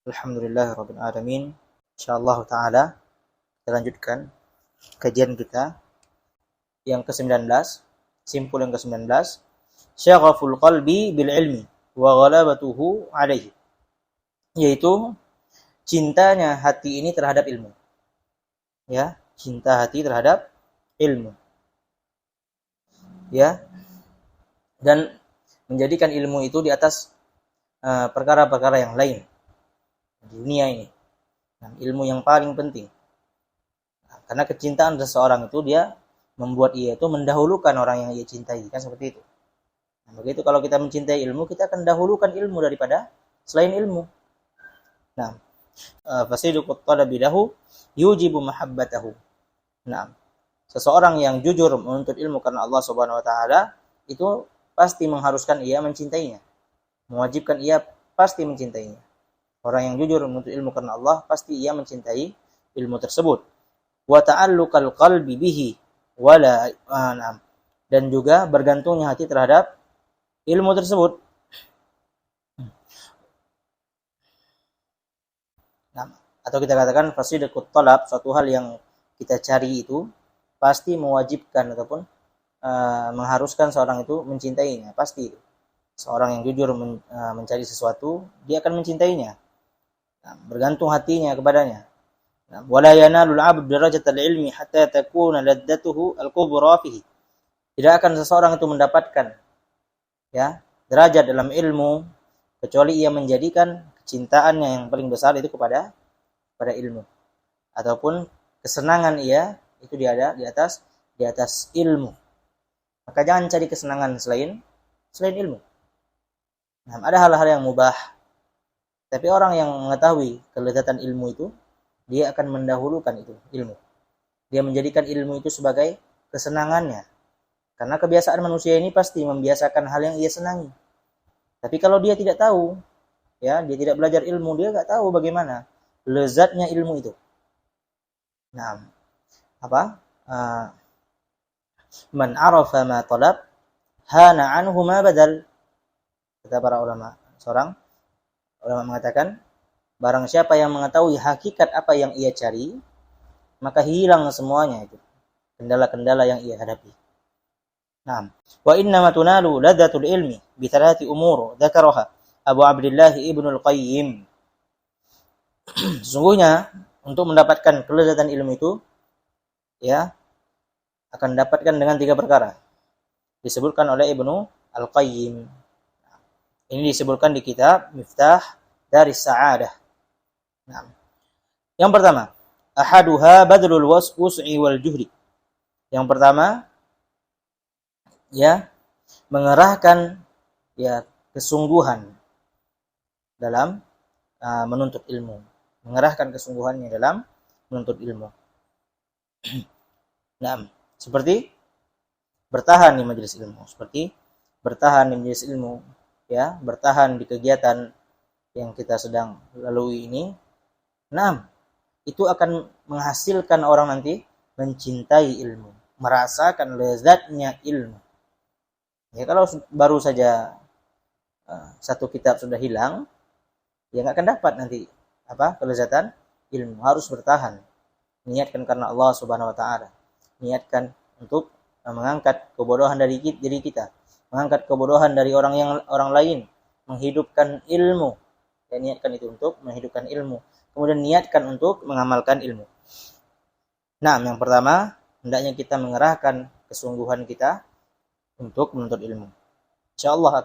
Alhamdulillahirabbil alamin. Insyaallah taala kita lanjutkan kajian kita yang ke-19, simpul yang ke-19, syaghaful qalbi bil ilmi wa ghalabatuhu alaihi. Yaitu cintanya hati ini terhadap ilmu. Ya, cinta hati terhadap ilmu. Ya. Dan menjadikan ilmu itu di atas perkara-perkara yang lain di dunia ini. Nah, ilmu yang paling penting. Nah, karena kecintaan seseorang itu dia membuat ia itu mendahulukan orang yang ia cintai, kan seperti itu. Nah, begitu kalau kita mencintai ilmu, kita akan dahulukan ilmu daripada selain ilmu. Nah, fasiduqut talabi lahu yujibu mahabbatahu. Nah, seseorang yang jujur menuntut ilmu karena Allah Subhanahu wa taala itu pasti mengharuskan ia mencintainya. Mewajibkan ia pasti mencintainya. Orang yang jujur menuntut ilmu karena Allah pasti ia mencintai ilmu tersebut. Wa ta'alluqal qalbi bihi wala dan juga bergantungnya hati terhadap ilmu tersebut. Nah, atau kita katakan fasidqut talab, suatu hal yang kita cari itu pasti mewajibkan ataupun mengharuskan seorang itu mencintainya, pasti itu. Seorang yang jujur mencari sesuatu, dia akan mencintainya. Nah, bergantung hatinya kepadanya. Wala yanalul 'abdu darajatal ilmi hatta takuna laddatuhu al-kubra fihi. Tidak akan seseorang itu mendapatkan ya derajat dalam ilmu kecuali ia menjadikan kecintaannya yang paling besar itu kepada ilmu, ataupun kesenangan ia itu dia di atas ilmu. Maka jangan cari kesenangan selain ilmu. Nah, ada hal-hal yang mubah. Tapi orang yang mengetahui kelezatan ilmu itu, dia akan mendahulukan itu ilmu. Dia menjadikan ilmu itu sebagai kesenangannya. Karena kebiasaan manusia ini pasti membiasakan hal yang ia senangi. Tapi kalau dia tidak tahu, ya, dia tidak belajar ilmu, dia enggak tahu bagaimana lezatnya ilmu itu. Nah, man arafa ma talab hana anhu ma badal. Kata para ulama. Seorang ulama mengatakan, barang siapa yang mengetahui hakikat apa yang ia cari, maka hilang semuanya itu kendala-kendala yang ia hadapi. Naam. Wa inna ma tunalu ladzatul ilmi bi thalathati umur dzakaraha Abu Abdullah Ibnu Al-Qayyim. Sesungguhnya untuk mendapatkan kelezatan ilmu itu ya akan dapatkan dengan 3 perkara. Disebutkan oleh Ibnu Al-Qayyim. Ini disebutkan di kitab Miftah Daris Sa'adah. Nah, yang pertama, ahaduha badlul wus'i wal juhdi. Yang pertama, ya, mengerahkan ya kesungguhan dalam menuntut ilmu. Mengerahkan kesungguhannya dalam menuntut ilmu. Nah, seperti bertahan di majelis ilmu, ya, bertahan di kegiatan yang kita sedang lalui ini. Nah, itu akan menghasilkan orang nanti mencintai ilmu, merasakan lezatnya ilmu. Ya, kalau baru saja satu kitab sudah hilang, ya nggak akan dapat nanti kelezatan ilmu. Harus bertahan, niatkan karena Allah Subhanahu Wa Taala, niatkan untuk mengangkat kebodohan dari diri kita, mengangkat kebodohan dari orang lain, menghidupkan ilmu. Dan niatkan itu untuk menghidupkan ilmu. Kemudian niatkan untuk mengamalkan ilmu. Nah, yang pertama, hendaknya kita mengerahkan kesungguhan kita untuk menuntut ilmu. Insyaallah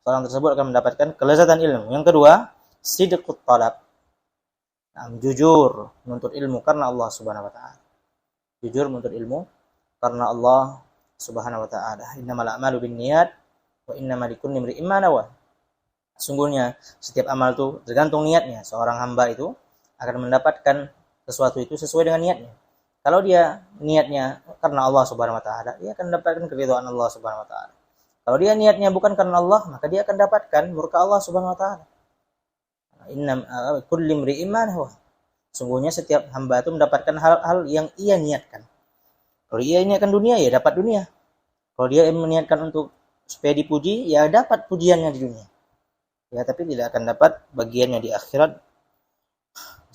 orang tersebut akan mendapatkan kelezatan ilmu. Yang kedua, sidqut talab. Nah, jujur menuntut ilmu karena Allah Subhanahu wa taala. Jujur menuntut ilmu karena Allah Subhanahu wa taala. Innamal a'malu binniyat wa innamal likulli imri'in ma nawa. Sungguhnya setiap amal itu tergantung niatnya. Seorang hamba itu akan mendapatkan sesuatu itu sesuai dengan niatnya. Kalau dia niatnya karena Allah Subhanahu wa taala, dia akan mendapatkan keridhaan Allah Subhanahu wa taala. Kalau dia niatnya bukan karena Allah, maka dia akan dapatkan murka Allah Subhanahu wa taala. Inna kulli imri'in ma nawa. Sungguhnya setiap hamba itu mendapatkan hal-hal yang ia niatkan. Kalau ia niatkan dunia, ya dapat dunia. Kalau dia meniatkan untuk supaya dipuji, ya dapat pujiannya di dunia. Ya, tapi tidak akan dapat bagiannya di akhirat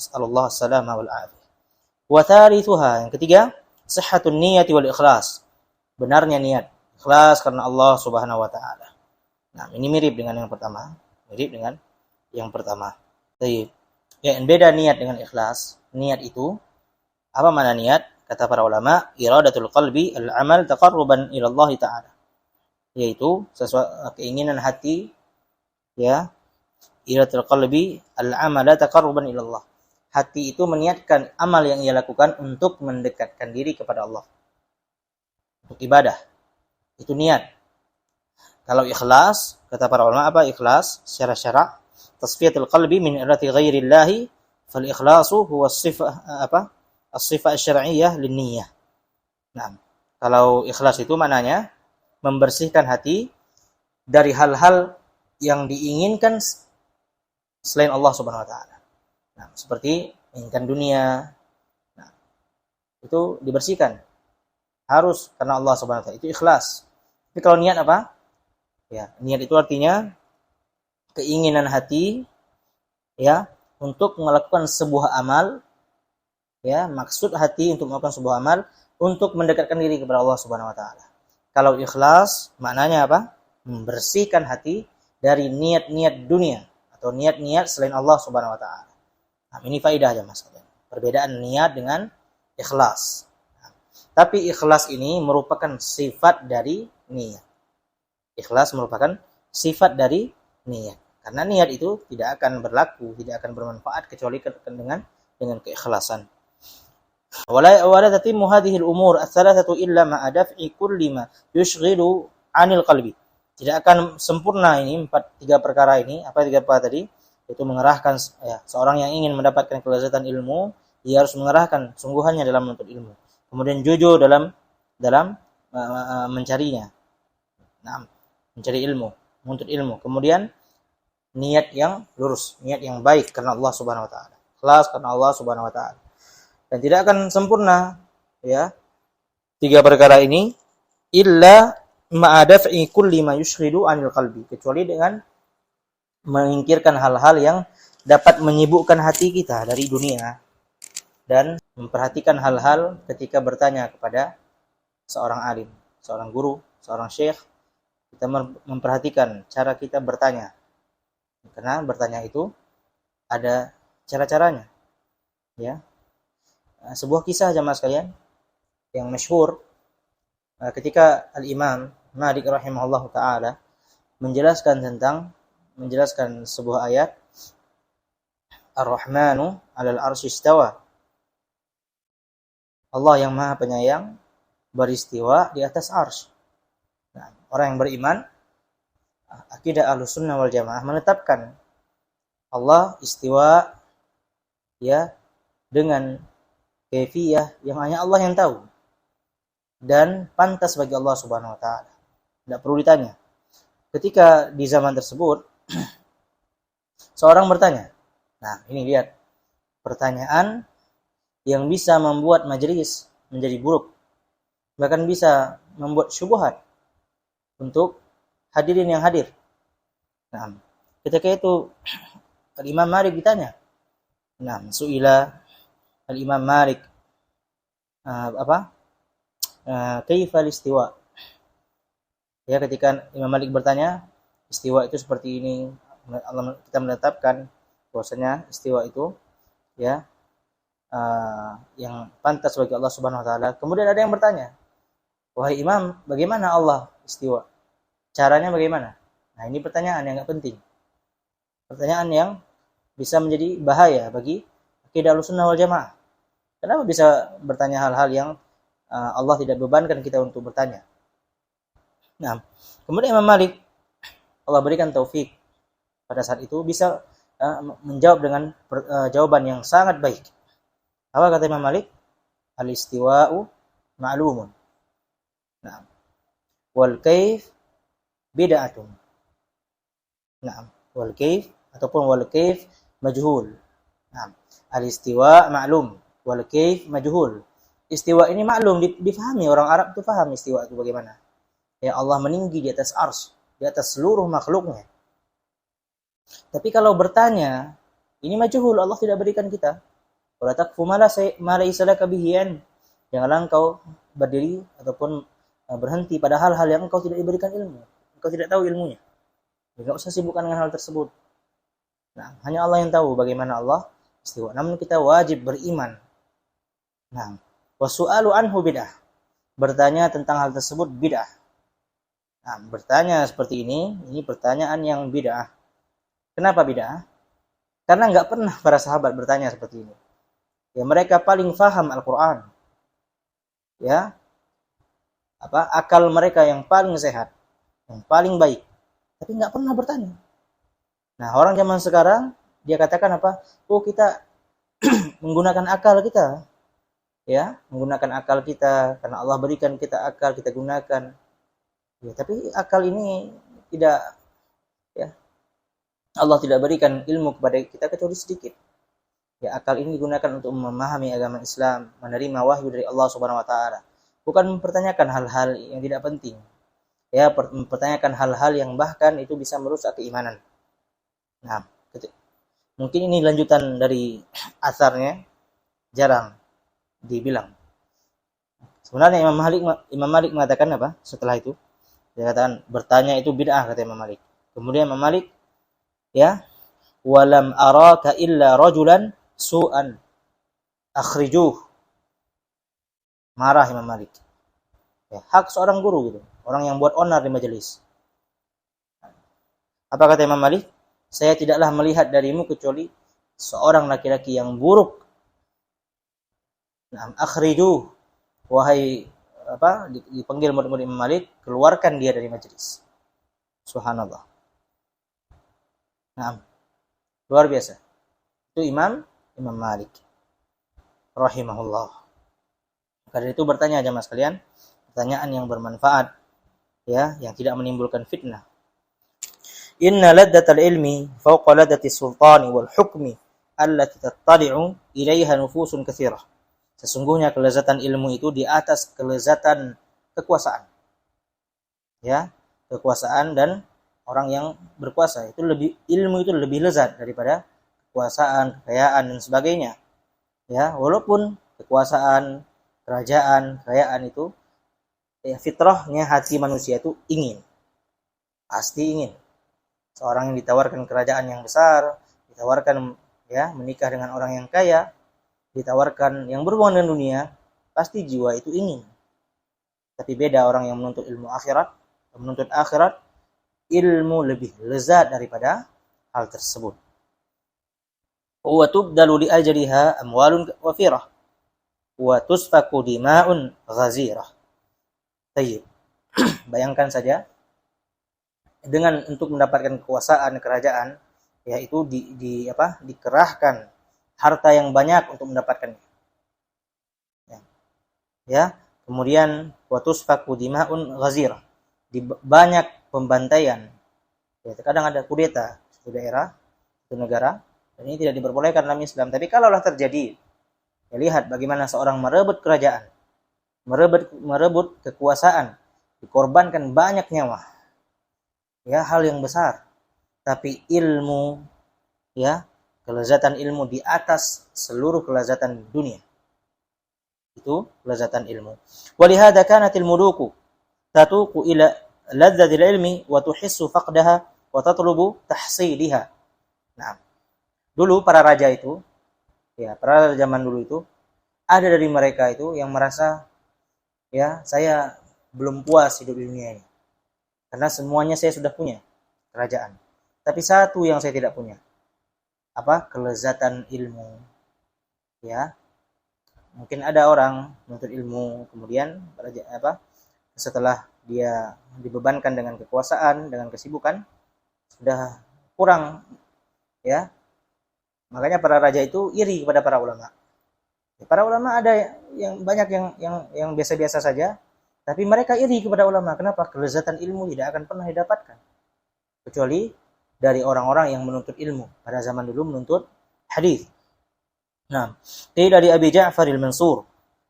Nasallallahu as-salama wal afiyah. Wa thalithuha, yang ketiga, sihhatun niyyati wal ikhlas. Benarnya niat, ikhlas karena Allah Subhanahu wa taala. Nah, ini mirip dengan yang pertama. Mirip dengan yang pertama. Baik. Yang beda niat dengan ikhlas. Niat itu, apa makna niat? Kata para ulama, iradatul qalbi al-amal taqarruban ila Allah taala. Yaitu sesuatu keinginan hati, ya, iradatul qalbi al-amal taqarruban ila Allah. Hati itu meniatkan amal yang ia lakukan untuk mendekatkan diri kepada Allah. Untuk ibadah. Itu niat. Kalau ikhlas, kata para ulama apa ikhlas? Secara syara' tasfiyatul qalbi min irati ghairillahi fal ikhlasu huwa as-sifah apa? As-sifah asy-syar'iyyah lin-niyyah. Nah, kalau ikhlas itu maknanya membersihkan hati dari hal-hal yang diinginkan selain Allah Subhanahu wa taala. Nah, seperti menginginkan dunia. Nah, itu dibersihkan. Harus karena Allah Subhanahu wa taala. Itu ikhlas. Tapi kalau niat apa? Ya, niat itu artinya keinginan hati, ya, untuk melakukan sebuah amal, ya, maksud hati untuk melakukan sebuah amal untuk mendekatkan diri kepada Allah Subhanahu wa taala. Kalau ikhlas maknanya apa? Membersihkan hati dari niat-niat dunia atau niat-niat selain Allah Subhanahu wa taala. Nah, ini faedah aja Mas. Perbedaan niat dengan ikhlas. Nah, tapi ikhlas ini merupakan sifat dari niat. Ikhlas merupakan sifat dari niat. Karena niat itu tidak akan berlaku, tidak akan bermanfaat kecuali dengan keikhlasan. Wala tatimmu hadhihi al-umur ats-tsalatsatu illa ma'a daf'i kulli ma yushghilu 'anil qalbi. Tidak akan sempurna ini tiga perkara ini, apa tiga perkara tadi? Itu mengerahkan, ya, seorang yang ingin mendapatkan kelezatan ilmu, dia harus mengerahkan sungguhannya dalam menuntut ilmu. Kemudian jujur dalam mencarinya. Nah, mencari ilmu, menuntut ilmu. Kemudian niat yang lurus, niat yang baik karena Allah Subhanahu wa taala. Ikhlas karena Allah Subhanahu wa taala. Dan tidak akan sempurna, ya, tiga perkara ini illa ma'a daf'i kulli ma yushghilu 'anil qalbi, kecuali dengan menyingkirkan hal-hal yang dapat menyibukkan hati kita dari dunia dan memperhatikan hal-hal ketika bertanya kepada seorang alim, seorang guru, seorang syekh. Kita memperhatikan cara kita bertanya. Karena bertanya itu ada cara-caranya. Ya. Sebuah kisah jamaah sekalian yang masyhur ketika Al-Imam Malik rahimahullahu taala menjelaskan sebuah ayat Ar-Rahmanu 'alal 'arsy istawa. Allah yang Maha Penyayang beristiwa di atas arsy. Nah, orang yang beriman, akidah Ahlussunnah wal Jamaah menetapkan Allah istiwa, ya, dengan kaifiyah yang hanya Allah yang tahu dan pantas bagi Allah Subhanahu wa taala. Tidak perlu ditanya. Ketika di zaman tersebut seorang bertanya. Nah, ini lihat pertanyaan yang bisa membuat majelis menjadi buruk. Bahkan bisa membuat syubhat untuk hadirin yang hadir. Nah, ketika itu Al-Imam Malik ditanya. Nah, su'ila Al-Imam Malik kaifa istiwa? Ya, ketika Imam Malik bertanya, istiwa itu seperti ini. Kita menetapkan bahwasanya istiwa itu, ya, yang pantas bagi Allah Subhanahu wa taala. Kemudian ada yang bertanya, "Wahai Imam, bagaimana Allah istiwa? Caranya bagaimana?" Nah, ini pertanyaan yang enggak penting. Pertanyaan yang bisa menjadi bahaya bagi akidah Ahlussunnah wal Jamaah. Kenapa bisa bertanya hal-hal yang Allah tidak bebankan kita untuk bertanya? Nah, kemudian Imam Malik, Allah berikan taufik pada saat itu bisa menjawab dengan jawaban yang sangat baik. Apa kata Imam Malik? Al-istiwa'u ma'lumun. Nah, wal kaif bid'atun. Nah, wal kaif ataupun wal kaif majhul. Nah, al-istiwa ma'lum, wal kaif majhul. Istiwa ini maklum, difahami, orang Arab itu paham istiwa itu bagaimana. Ya, Allah meninggi di atas arsy, di atas seluruh makhluknya. Tapi kalau bertanya Ini majhul, Allah tidak berikan kita. Wala taqfu ma laysa laka bihi ilm. Janganlah engkau berdiri ataupun berhenti pada hal-hal yang engkau tidak diberikan ilmu. Engkau tidak tahu ilmunya. Enggak usah sibukkan dengan hal tersebut. Nah, hanya Allah yang tahu bagaimana Allah istiwa. Namun kita wajib beriman. Nah, wasu'alu anhu bid'ah. Bertanya tentang hal tersebut bid'ah. Nah, bertanya seperti ini pertanyaan yang bid'ah. Kenapa bid'ah? Karena enggak pernah para sahabat bertanya seperti ini. Ya, mereka paling faham Al-Qur'an. Ya. Akal mereka yang paling sehat, yang paling baik. Tapi enggak pernah bertanya. Nah, orang zaman sekarang dia katakan apa? Oh, kita menggunakan akal kita. Ya, menggunakan akal kita karena Allah berikan kita akal, kita gunakan. Ya, tapi akal ini tidak, ya, Allah tidak berikan ilmu kepada kita kecuali sedikit. Ya, akal ini digunakan untuk memahami agama Islam, menerima wahyu dari Allah Subhanahu wa taala. Bukan mempertanyakan hal-hal yang tidak penting. Ya, mempertanyakan hal-hal yang bahkan itu bisa merusak keimanan. Nah, mungkin ini lanjutan dari asarnya, jarang dibilang. Sebenarnya Imam Malik mengatakan apa? Setelah itu, dia katakan bertanya itu bid'ah, kata Imam Malik. Kemudian Imam Malik, ya, walam araka illa rajulan su'an akhrijuh. Marah Imam Malik. Ya, hak seorang guru gitu, orang yang buat onar di majelis. Apa kata Imam Malik? Saya tidaklah melihat darimu kecuali seorang laki-laki yang buruk. Nah, akhrijuh, wahai dipanggil murid-murid Imam Malik, keluarkan dia dari majelis. Subhanallah. Nah, luar biasa. Itu Imam Malik rahimahullah. Karena itu bertanya jemaah sekalian, pertanyaan yang bermanfaat, ya, yang tidak menimbulkan fitnah. Inna laddatal ilmi fawqa laddatis sultani wal hukmi allati tattali'u ilaiha nufusun katsirah. Sesungguhnya kelezatan ilmu itu di atas kelezatan kekuasaan. Ya, kekuasaan dan orang yang berkuasa itu ilmu itu lebih lezat daripada kekuasaan, kekayaan dan sebagainya. Ya, walaupun kekuasaan, kerajaan, kekayaan itu ya, fitrahnya hati manusia itu ingin. Pasti ingin. Seorang yang ditawarkan kerajaan yang besar, ditawarkan ya menikah dengan orang yang kaya, ditawarkan yang berhubungan dengan dunia, pasti jiwa itu ingin. Tapi beda orang yang menuntut ilmu akhirat, menuntut akhirat, ilmu lebih lezat daripada hal tersebut. Wa tubdalu li ajriha amwalun wafirah wa tusfaku dima'un ghazirah. Tayyib. Bayangkan saja dengan untuk mendapatkan kekuasaan kerajaan, yaitu dikerahkan harta yang banyak untuk mendapatkannya. Ya, kemudian wa tusfaku dima'un ghazirah. Banyak pembantaian. Ya, terkadang ada kudeta di daerah, di negara, dan ini tidak diperbolehkan dalam Islam. Tapi kalaulah terjadi, ya lihat bagaimana seorang merebut kerajaan, merebut kekuasaan, dikorbankan banyak nyawa. Ya, hal yang besar. Tapi ilmu, ya, kelezatan ilmu di atas seluruh kelezatan dunia. Itu kelezatan ilmu. Walihada kanatil muluku tatuqu ila ladzatil ilmi wa tuhissu faqdaha wa tatlubu tahsiliha. Nah, dulu para raja itu, ya, para raja zaman dulu itu, ada dari mereka itu yang merasa, ya, saya belum puas hidup di dunia ini. Karena semuanya saya sudah punya kerajaan. Tapi satu yang saya tidak punya. Apa? Kelezatan ilmu. Ya. Mungkin ada orang menuntut ilmu, kemudian setelah dia dibebankan dengan kekuasaan, dengan kesibukan, sudah kurang, ya. Makanya para raja itu iri kepada para ulama. Para ulama ada yang banyak yang biasa-biasa saja, tapi mereka iri kepada ulama. Kenapa? Kelezatan ilmu tidak akan pernah didapatkan kecuali dari orang-orang yang menuntut ilmu. Pada zaman dulu menuntut hadis. Nah, qila li Abi Ja'far al-Mansur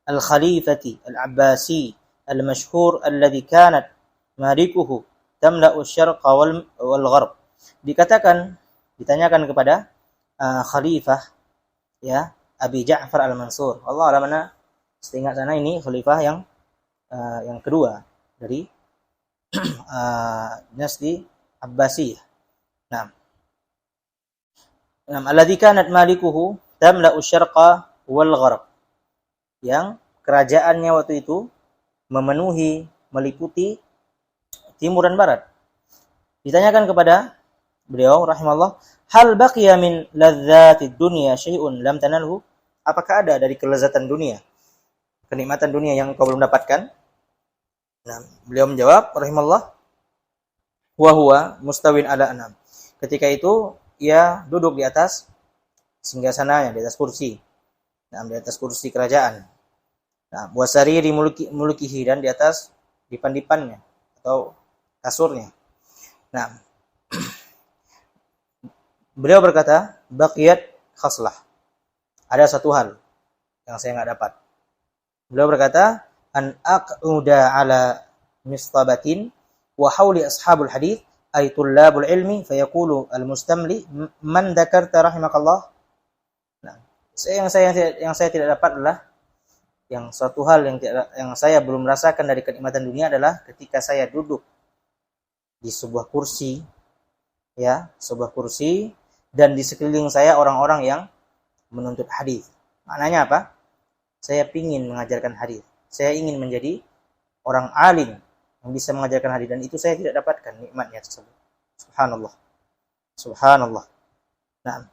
al-Khalifati al-Abbasi al-mashhur alladhi kanat malikuhu tamla'u asy-syarqa wal gharb. Ditanyakan kepada khalifah ya Abi Ja'far Al-Mansur. Allah alam mana setingkat sana ini khalifah yang kedua dari dinasti Abbasiyah. Nah, alladzi kanat malikuhu tamla'u syarqa wal gharb. Yang kerajaannya waktu itu memenuhi, meliputi timur dan barat. Ditanyakan kepada beliau rahimallahu, hal baqiya min ladzatid dunya syai'un lam tanalhu? Apakah ada dari kelezatan dunia, kenikmatan dunia yang kau belum dapatkan? Nah, beliau menjawab rahimallahu, wa huwa mustawin ala anam. Ketika itu ia duduk di atas singgasananya, di atas kursi. Nah, di atas kursi kerajaan. Nah, wasari di mulkihi, dan di atas dipan-dipannya atau kasurnya. Nah, beliau berkata, baqiyat khaslah. Ada satu hal yang saya enggak dapat. Beliau berkata, an aq'uda ala mistabatin wa hawli ashabul hadith ay tullabul ilmi fayaqulu al-mustamli man dzakarta rahimakallah. Nah, yang saya tidak dapat adalah yang suatu hal yang saya belum rasakan dari kenikmatan dunia adalah ketika saya duduk di sebuah kursi, ya, sebuah kursi, dan di sekeliling saya orang-orang yang menuntut hadis. Maknanya apa? Saya ingin mengajarkan hadis. Saya ingin menjadi orang alim yang bisa mengajarkan hadis, dan itu saya tidak dapatkan nikmatnya tersebut. Subhanallah. Subhanallah. Nah,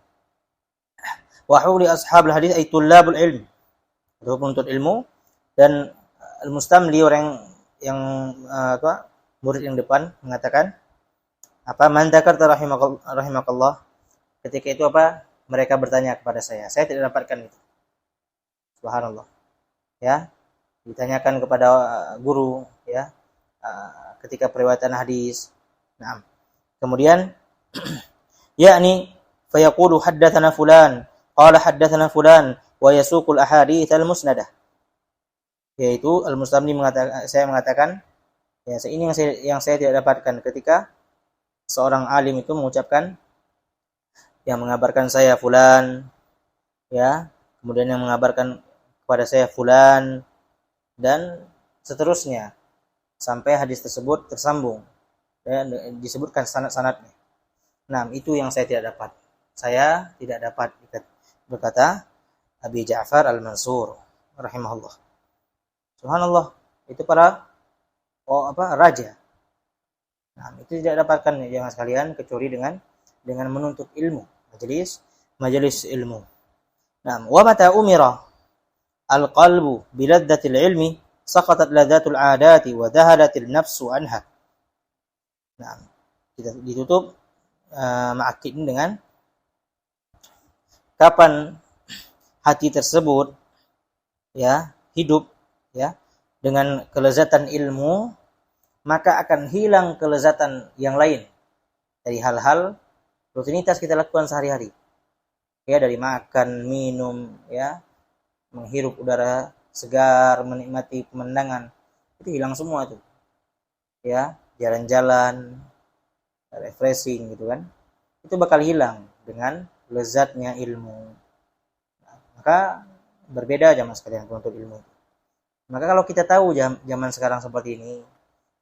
wa huli ashabul hadis ay tullabul ilm. Itu penuntut ilmu, dan al-mustamli orang yang murid yang depan mengatakan apa, man dzakarta rahimakallah. Ketika itu apa? Mereka bertanya kepada saya tidak dapatkan itu. Subhanallah. Ya, ditanyakan kepada guru, ya, ketika periwayatan hadis. Nah, kemudian yakni fayaqulu haddatsana fulan qala haddatsana fulan wa yasuqul ahadits al-musnadah. Yaitu al-mustamli mengatakan ya, ini yang saya tidak dapatkan ketika seorang alim itu mengucapkan, yang mengabarkan saya fulan, ya, kemudian yang mengabarkan kepada saya fulan, dan seterusnya sampai hadis tersebut tersambung dan disebutkan sanad-sanadnya. Nah, itu yang saya tidak dapat. Saya tidak dapat, berkata Abi Ja'far Al-Mansur rahimahullah. Subhanallah, itu para raja. Nah, itu tidak dapatkan ya jangan sekalian, kecuali dengan menuntut ilmu, majelis ilmu. Nah, wa mata umira al-qalbu bi ladzatil ilmi saqatat ladzatul adati wa dhahalatil nafsu anha. Nah, kita ditutup ma'akid dengan kapan hati tersebut ya hidup ya dengan kelezatan ilmu, maka akan hilang kelezatan yang lain dari hal-hal rutinitas kita lakukan sehari-hari. Ya, dari makan, minum, ya, menghirup udara segar, menikmati pemandangan, itu hilang semua itu. Ya, jalan-jalan, refreshing gitu kan. Itu bakal hilang dengan lezatnya ilmu. Nah, maka berbeda zaman sekalian penuntut ilmu. Maka kalau kita tahu zaman sekarang seperti ini,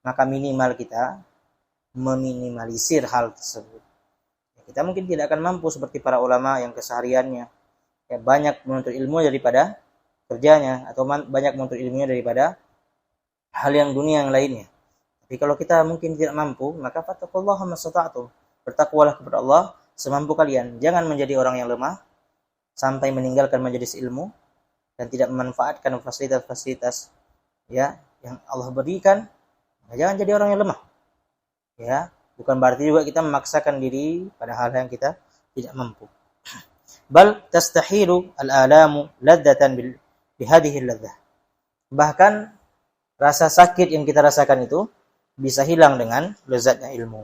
maka minimal kita meminimalisir hal tersebut. Kita mungkin tidak akan mampu seperti para ulama yang kesehariannya ya banyak menuntut ilmu daripada kerjanya, atau banyak menuntut ilmunya daripada hal yang dunia yang lainnya. Tapi kalau kita mungkin tidak mampu, maka fattaqullaha mastata'tum. Bertakwalah kepada Allah semampu kalian. Jangan menjadi orang yang lemah sampai meninggalkan majelis ilmu dan tidak memanfaatkan fasilitas-fasilitas ya yang Allah berikan. Jangan jadi orang yang lemah. Ya, bukan berarti juga kita memaksakan diri pada hal yang kita tidak mampu. Bal tastahilu al-alamu ladzatan bihadhihi ladzah. Bahkan rasa sakit yang kita rasakan itu bisa hilang dengan lezatnya ilmu.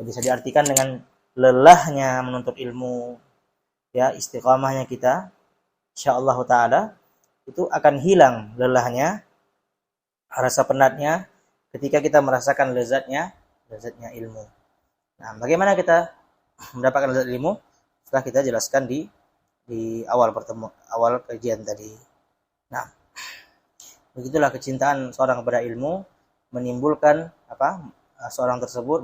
Bisa diartikan dengan lelahnya menuntut ilmu, ya, istiqamahnya kita, insyaallah taala itu akan hilang lelahnya, rasa penatnya ketika kita merasakan lezatnya ilmu. Nah, bagaimana kita mendapatkan lezat ilmu? Setelah kita jelaskan di awal kajian tadi. Nah, begitulah kecintaan seorang kepada ilmu menimbulkan seorang tersebut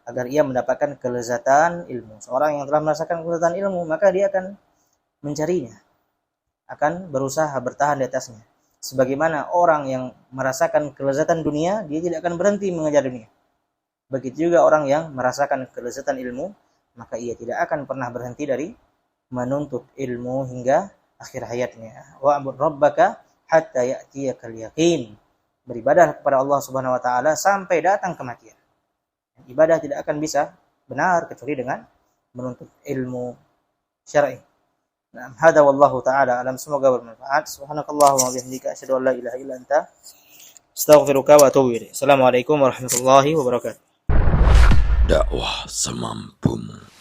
agar ia mendapatkan kelezatan ilmu. Seorang yang telah merasakan kelezatan ilmu, maka dia akan mencarinya, akan berusaha bertahan di atasnya. Sebagaimana orang yang merasakan kelezatan dunia, dia tidak akan berhenti mengejar dunia. Begitu juga orang yang merasakan kelezatan ilmu, maka ia tidak akan pernah berhenti dari menuntut ilmu hingga akhir hayatnya. Wa'bud rabbaka hatta ya'tiyakal yaqin. Beribadah kepada Allah Subhanahu wa taala sampai datang kematian. Ibadah tidak akan bisa benar kecuali dengan menuntut ilmu syar'i. Nah, hada wallahu taala alam, semoga bermanfaat. Subhanakallahumma wa bihamdika asyhadu an la ilaha illa anta astaghfiruka wa atubu ilaik. Assalamualaikum warahmatullahi wabarakatuh. Dakwah semampumu.